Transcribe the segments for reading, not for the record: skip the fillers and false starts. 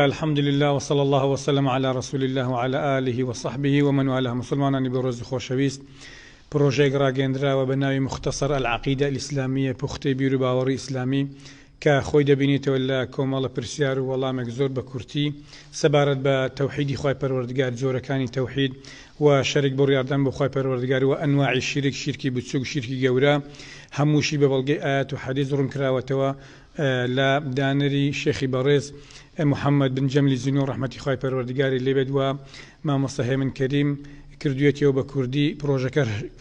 الحمد لله وصلى الله وسلم على رسول الله وعلى آله وصحبه ومن والاه. مسلمانان بروز خوشويست بروجيك راجندرا وبناوي مختصر العقيدة الإسلامية بوختي بيرو باوري إسلامي كخوي دبينيت ولا كومال برسيار والله مكزور بكورتي سبارت بتوحيد خوي پروردگار جوركاني توحيد وشرك بورياردان بخوي پروردگار وأنواع الشرك شركي بتسوق شركي جورا هموشي ببلغي آيات وحديث رنكرا وتوا لا دانري شيخي باريس محمد بن جمل الزنور رحمة خوي پروردگاري لبد وما مصطفى من كريم كردويتي وبكردي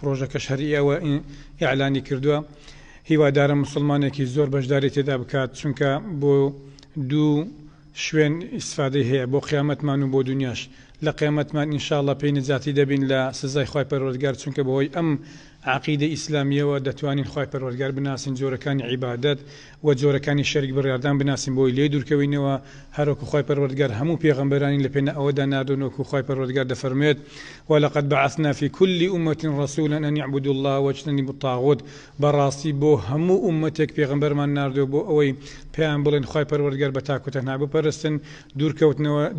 بروجك شهرية وإعلاني كردوا هیوادارم مسلمانێکی زۆر بەشداری تێدا بکات چونکە بۆ دوو شوێن ئیسفادەی هەیە بۆ قیامەتمان و بۆ دنیاش لە قیامەتمان ئینشاءالله پێی نجاتی دەبین لە سزای خوای پەروەردگار چونکە بەهۆی ئەم عقیدە ئیسلامیەوە دەتوانین خوای پەروەردگار بناسین جۆرەکانی عیبادەت و جۆرەکانی شەریک بڕیاردان بناسین بۆی لێ دوورکەوینەوە هەروەکو خوای پەروەردگار هەموو پێغەمبەرانی لە پێنە ئەوەدا ناردون وەکو خوای پەروەردگار دەفەرمێت ولقد بعثنا في كل أمة رسولا أن يعبدوا الله واجتنبوا الطاغوت بەڕاستی بۆ هەموو ئومەتێک پێغەمبەرمان ناردووە بۆ ئەوەی پێیان بڵێن خوای پەروەردگار بە تاک و تەنها بپەرستن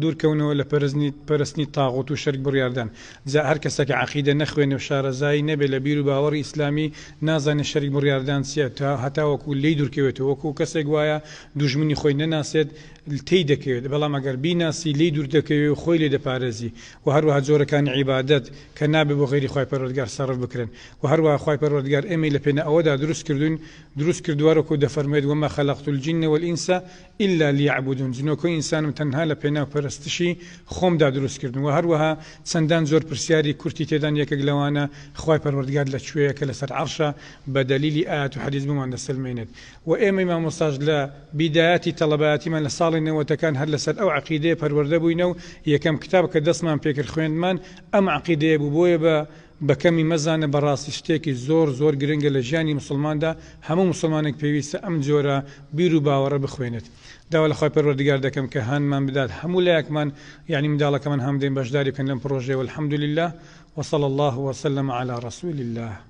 دوورکەونەوە لە پەرستنی تاغوت و شەریک بڕیاردان جا هەر کەسێک عەقیدە نەخوێنێ و شارەزایی نەبێ لە بیر و باوەڕی ئیسلامی نازانێت شەریک بڕیاردان چییە تا هەتا وەکو لێی دوورکەوێتەوە وەکو کەسێک وایە دوژمنی خۆی نەناسێت تێی دەکەوێت بەڵام ئەگەر بیناسی لێی دوور دەکەوێت و خۆی لێ دەپارێزی و هەروەها جۆرەکانی عیبادەت کە نابێ بۆ غەیری خوای پەروەردگار سەرف بکرێن و هەروەها خوای پەروەردگار ئێمەی لە پێنە ئەوەدا دروست کردووە وەکو دەفەرمێت وما خلقت الجن والإنس إلا ليعبدون جنۆکۆی ئینسانم تەنها لە پێناو پەرستشی خۆمدا دروست کردن و هەروەها چەندان زۆر پرسیاری کورتی تێدان یەکێک لەوانە خوای پەروەردگار لەکوێیە کە لەسەر عەرشە بە دەلیلی ئایەت و حەدیث بمان دەسەلمێنێت و ئێمەی مامۆستاژ لە بیدایەتی تەڵەبایەتیمان لە ساڵی نەوەتەکان هەر لەسەر ئەو عەقیدەیە پەروەردە بووینە و یەکەم کتاب کە دەستمان پێکرد خوێندمان ئەم عەقیدەیە بوو بۆیە بە کەمی مەزانە بەڕاستی شتێکی زۆر گرنگە لە ژیانی مسلماندا هەموو مسلمانێک پێویستە ئەم جۆرە بیر و باوەڕە بخوێنێت داوا لە خوای پەروەردگار دەکەم کە هانمان بدات هەموو لایەکمان یعنی منداڵەکەمان هەم دێن بەشداری بکەن لەم پرۆژەیە والحەمد لله وصلى الله وسلم على رسول الله.